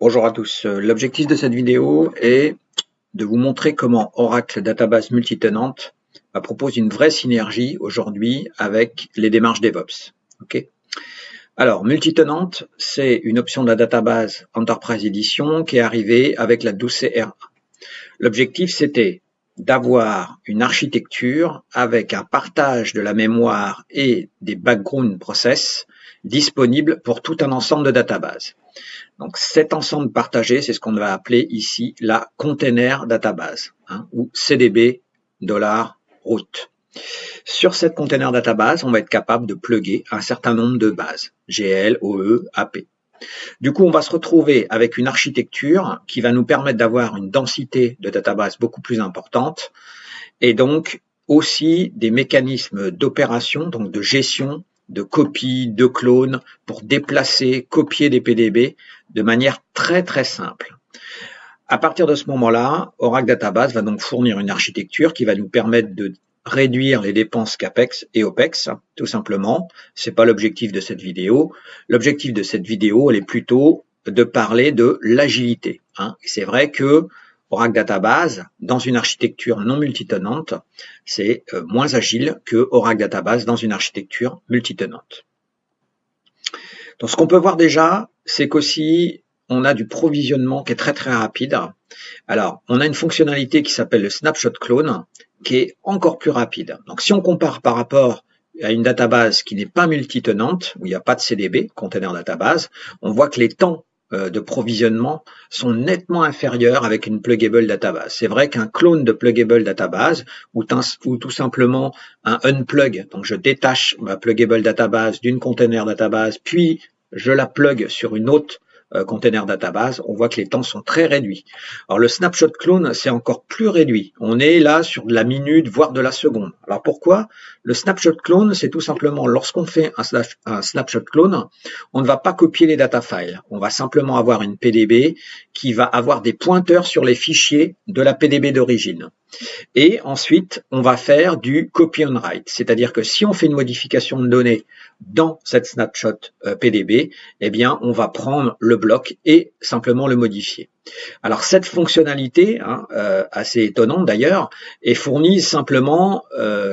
Bonjour à tous. L'objectif de cette vidéo est de vous montrer comment Oracle Database multitenante propose une vraie synergie aujourd'hui avec les démarches DevOps. Alors, multitenante, c'est une option de la database Enterprise Edition qui est arrivée avec la 12CR1. L'objectif, c'était d'avoir une architecture avec un partage de la mémoire et des background process disponibles pour tout un ensemble de databases. Donc cet ensemble partagé, c'est ce qu'on va appeler ici la container database, ou CDB $root. Sur cette container database, on va être capable de plugger un certain nombre de bases, GL, OE, AP. Du coup, on va se retrouver avec une architecture qui va nous permettre d'avoir une densité de database beaucoup plus importante et donc aussi des mécanismes d'opération, donc de gestion, de copie, de clone, pour déplacer, copier des PDB de manière très très simple. À partir de ce moment-là, Oracle Database va donc fournir une architecture qui va nous permettre de réduire les dépenses CAPEX et OPEX, tout simplement. C'est pas l'objectif de cette vidéo. L'objectif de cette vidéo, elle est plutôt de parler de l'agilité. C'est vrai que Oracle Database, dans une architecture non multitenante, c'est moins agile que Oracle Database dans une architecture multitenante. Donc, ce qu'on peut voir déjà, c'est qu'aussi, on a du provisionnement qui est très très rapide. Alors, on a une fonctionnalité qui s'appelle le Snapshot Clone, qui est encore plus rapide. Donc, si on compare par rapport à une database qui n'est pas multitenante, où il n'y a pas de CDB, Container Database, on voit que les temps de provisionnement sont nettement inférieurs avec une pluggable database. C'est vrai qu'un clone de pluggable database ou tout simplement un unplug, donc je détache ma pluggable database d'une container database, puis je la plug sur une autre container database, on voit que les temps sont très réduits. Alors le snapshot clone, c'est encore plus réduit. On est là sur de la minute, voire de la seconde. Alors pourquoi? Le snapshot clone, c'est tout simplement lorsqu'on fait un snapshot clone, on ne va pas copier les data files. On va simplement avoir une PDB qui va avoir des pointeurs sur les fichiers de la PDB d'origine. Et ensuite, on va faire du copy on write, c'est-à-dire que si on fait une modification de données dans cette snapshot PDB, eh bien, on va prendre le bloc et simplement le modifier. Alors, cette fonctionnalité, assez étonnante d'ailleurs, est fournie simplement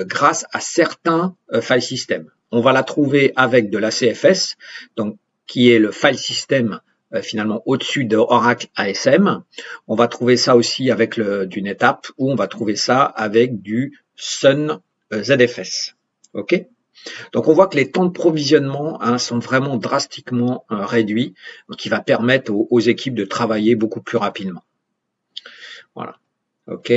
grâce à certains file systems. On va la trouver avec de la CFS, donc qui est le file system finalement au-dessus de Oracle ASM. On va trouver ça aussi avec du NetApp ou on va trouver ça avec du Sun ZFS. OK? Donc on voit que les temps de provisionnement sont vraiment drastiquement réduits, qui va permettre aux équipes de travailler beaucoup plus rapidement. Voilà. OK?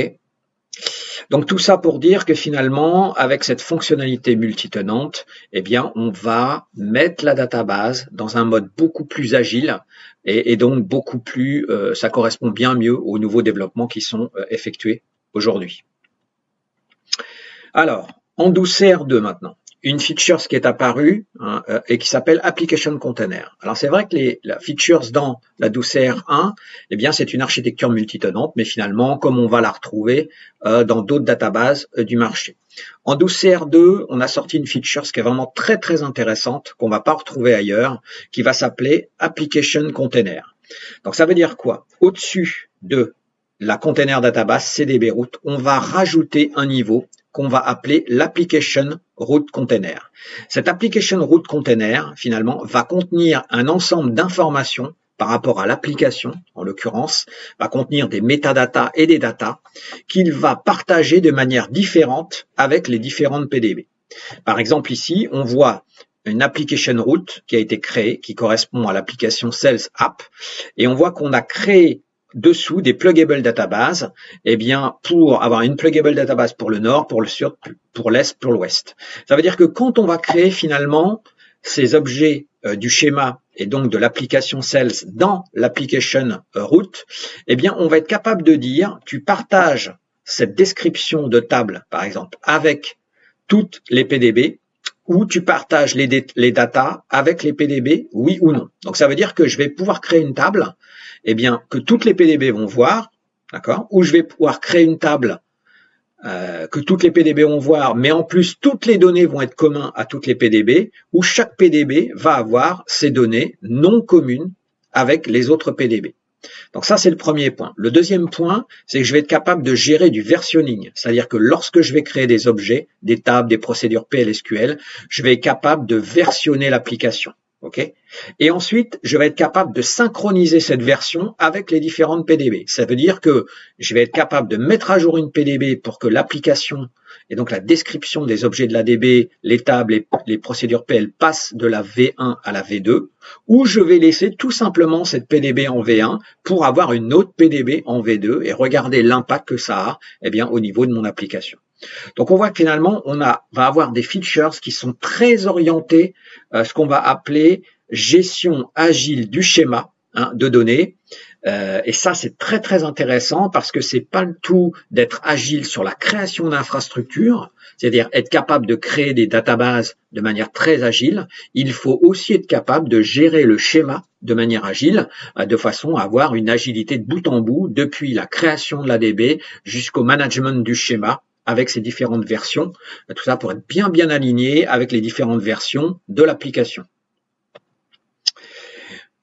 Donc tout ça pour dire que finalement, avec cette fonctionnalité multitenante, eh bien, on va mettre la database dans un mode beaucoup plus agile et donc beaucoup plus, ça correspond bien mieux aux nouveaux développements qui sont effectués aujourd'hui. Alors, en 12CR2 maintenant, une feature qui est apparue et qui s'appelle Application Container. Alors c'est vrai que les features dans la 12CR1, eh bien c'est une architecture multitenante, mais finalement comme on va la retrouver dans d'autres databases du marché. En 12CR2, on a sorti une feature qui est vraiment très très intéressante, qu'on va pas retrouver ailleurs, qui va s'appeler Application Container. Donc ça veut dire quoi? Au-dessus de la container database CDB root, on va rajouter un niveau qu'on va appeler l'application root container. Cette application root container, finalement, va contenir un ensemble d'informations par rapport à l'application, en l'occurrence, va contenir des métadatas et des datas qu'il va partager de manière différente avec les différentes PDB. Par exemple, ici, on voit une application root qui a été créée, qui correspond à l'application Sales App, et on voit qu'on a créé dessous des pluggable databases, eh bien, pour avoir une pluggable database pour le nord, pour le sud, pour l'est, pour l'ouest. Ça veut dire que quand on va créer finalement ces objets du schéma et donc de l'application Sales dans l'application root, eh bien, on va être capable de dire, tu partages cette description de table, par exemple, avec toutes les PDB, ou tu partages les datas avec les PDB, oui ou non. Donc, ça veut dire que je vais pouvoir créer une table, eh bien, que toutes les PDB vont voir, d'accord, ou je vais pouvoir créer une table que toutes les PDB vont voir, mais en plus, toutes les données vont être communes à toutes les PDB, où chaque PDB va avoir ses données non communes avec les autres PDB. Donc ça, c'est le premier point. Le deuxième point, c'est que je vais être capable de gérer du versionning. C'est-à-dire que lorsque je vais créer des objets, des tables, des procédures PLSQL, je vais être capable de versionner l'application. Okay. Et ensuite, je vais être capable de synchroniser cette version avec les différentes PDB. Ça veut dire que je vais être capable de mettre à jour une PDB pour que l'application et donc la description des objets de la DB, les tables, les procédures PL passent de la V1 à la V2, ou je vais laisser tout simplement cette PDB en V1 pour avoir une autre PDB en V2 et regarder l'impact que ça a au niveau de mon application. Donc on voit que finalement on va avoir des features qui sont très orientés ce qu'on va appeler gestion agile du schéma de données. Et ça c'est très très intéressant parce que c'est pas le tout d'être agile sur la création d'infrastructures, c'est-à-dire être capable de créer des databases de manière très agile. Il faut aussi être capable de gérer le schéma de manière agile, de façon à avoir une agilité de bout en bout depuis la création de la DB jusqu'au management du schéma avec ces différentes versions, tout ça pour être bien aligné avec les différentes versions de l'application.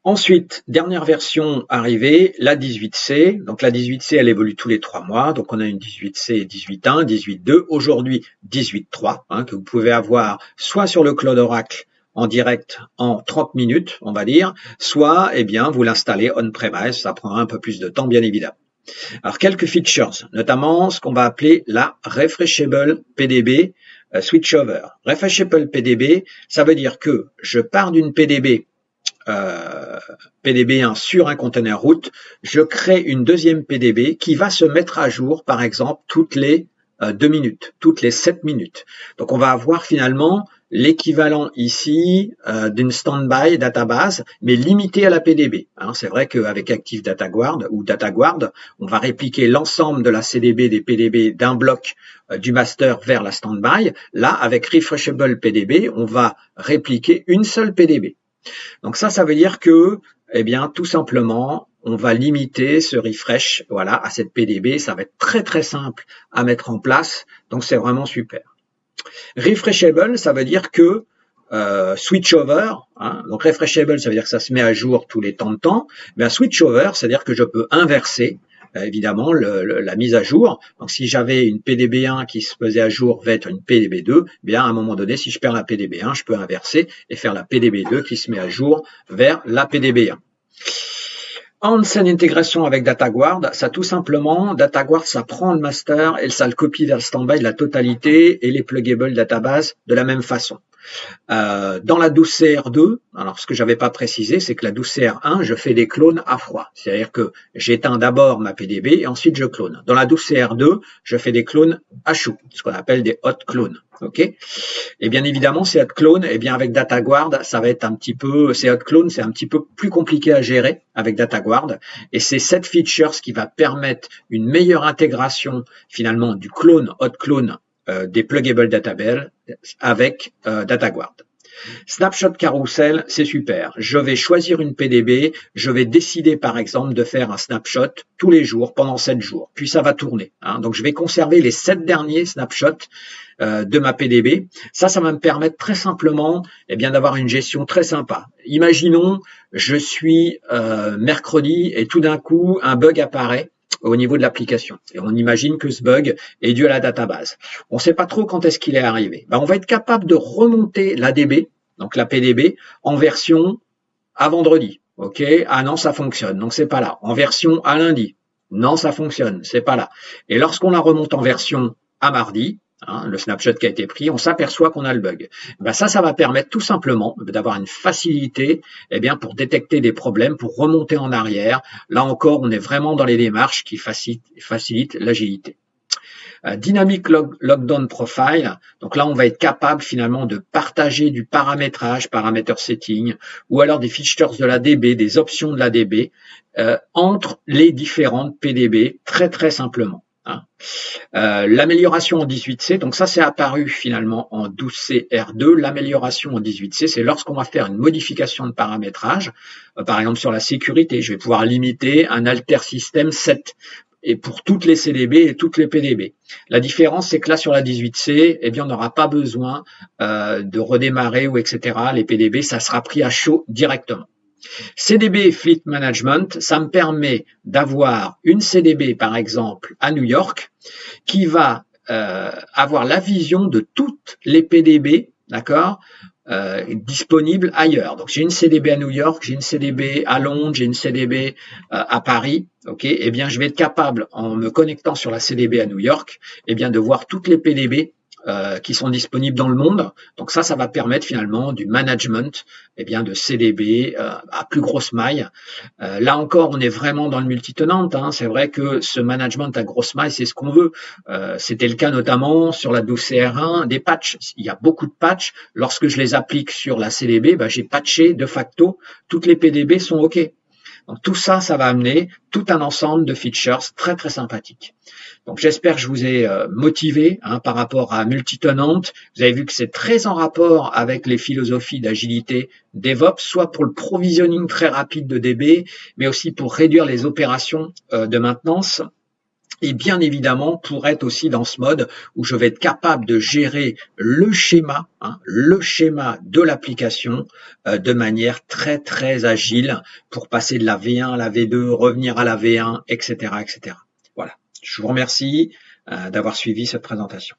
Ensuite, dernière version arrivée, la 18C. Donc la 18C, elle évolue tous les 3 mois. Donc on a une 18C 18.1, 18.2, aujourd'hui 18.3, que vous pouvez avoir soit sur le Cloud Oracle en direct en 30 minutes, on va dire, soit vous l'installez on-premise, ça prendra un peu plus de temps bien évidemment. Alors, quelques features, notamment ce qu'on va appeler la Refreshable PDB Switchover. Refreshable PDB, ça veut dire que je pars d'une PDB PDB1 sur un container route, je crée une deuxième PDB qui va se mettre à jour, par exemple, toutes les 2 minutes, toutes les 7 minutes. Donc, on va avoir finalement l'équivalent ici d'une standby database, mais limité à la PDB. C'est vrai qu'avec Active Data Guard ou Data Guard, on va répliquer l'ensemble de la CDB des PDB d'un bloc du master vers la standby. Là, avec Refreshable PDB, on va répliquer une seule PDB. Donc ça veut dire que, tout simplement, on va limiter ce refresh, à cette PDB. Ça va être très très simple à mettre en place. Donc c'est vraiment super. Refreshable, ça veut dire que switchover, donc refreshable, ça veut dire que ça se met à jour tous les temps de temps. Mais switchover, c'est-à-dire que je peux inverser évidemment la mise à jour. Donc si j'avais une PDB1 qui se faisait à jour va être une PDB2, à un moment donné, si je perds la PDB1, je peux inverser et faire la PDB2 qui se met à jour vers la PDB1. En scène intégration avec DataGuard, ça tout simplement, DataGuard, ça prend le master et ça le copie vers le standby de la totalité et les pluggable databases de la même façon. Dans la 12CR2, alors ce que j'avais pas précisé, c'est que la 12CR1, je fais des clones à froid. C'est-à-dire que j'éteins d'abord ma PDB et ensuite je clone. Dans la 12CR2, je fais des clones à chaud, ce qu'on appelle des hot clones. Ok. Et bien évidemment, ces hot clones, avec DataGuard, ça va être un petit peu, ces hot clones, c'est un petit peu plus compliqué à gérer avec DataGuard. Et c'est cette feature qui va permettre une meilleure intégration finalement du clone, hot clone des pluggable databases avec DataGuard. Snapshot carousel, c'est super. Je vais choisir une PDB, je vais décider par exemple de faire un snapshot tous les jours pendant 7 jours, puis ça va tourner. Donc je vais conserver les 7 derniers snapshots de ma PDB. Ça va me permettre très simplement d'avoir une gestion très sympa. Imaginons, je suis mercredi et tout d'un coup un bug apparaît au niveau de l'application. Et on imagine que ce bug est dû à la database. On ne sait pas trop quand est-ce qu'il est arrivé. On va être capable de remonter la DB, donc la PDB, en version à vendredi. Ok, ah non, ça fonctionne, donc c'est pas là. En version à lundi, non, ça fonctionne, c'est pas là. Et lorsqu'on la remonte en version à mardi, le snapshot qui a été pris, on s'aperçoit qu'on a le bug. Ça va permettre tout simplement d'avoir une facilité pour détecter des problèmes, pour remonter en arrière. Là encore, on est vraiment dans les démarches qui facilitent l'agilité. Dynamic Lockdown Profile, donc là on va être capable finalement de partager du paramétrage, parameter setting, ou alors des features de la DB, des options de la DB, entre les différentes PDB très très simplement. L'amélioration en 18C, donc ça c'est apparu finalement en 12CR2. L'amélioration en 18C, c'est lorsqu'on va faire une modification de paramétrage, par exemple sur la sécurité, je vais pouvoir limiter un alter system 7 et pour toutes les CDB et toutes les PDB. La différence, c'est que là, sur la 18C, on n'aura pas besoin de redémarrer ou etc. Les PDB, ça sera pris à chaud directement. CDB Fleet Management, ça me permet d'avoir une CDB, par exemple, à New York, qui va avoir la vision de toutes les PDB, d'accord, disponibles ailleurs. Donc j'ai une CDB à New York, j'ai une CDB à Londres, j'ai une CDB à Paris. Ok, eh bien je vais être capable, en me connectant sur la CDB à New York, eh bien de voir toutes les PDB qui sont disponibles dans le monde. Donc ça va permettre finalement du management eh bien, de CDB à plus grosse maille. Là encore, on est vraiment dans le multitenant. Hein. C'est vrai que ce management à grosse maille, c'est ce qu'on veut. C'était le cas notamment sur la 12CR1, des patchs. Il y a beaucoup de patchs. Lorsque je les applique sur la CDB, j'ai patché de facto. Toutes les PDB sont OK. Donc tout ça, ça va amener tout un ensemble de features très très sympathiques. Donc j'espère que je vous ai motivé par rapport à multitenant. Vous avez vu que c'est très en rapport avec les philosophies d'agilité DevOps, soit pour le provisioning très rapide de DB, mais aussi pour réduire les opérations de maintenance. Et bien évidemment, pour être aussi dans ce mode où je vais être capable de gérer le schéma de l'application de manière très très agile pour passer de la V1 à la V2, revenir à la V1, etc., etc. Voilà. Je vous remercie d'avoir suivi cette présentation.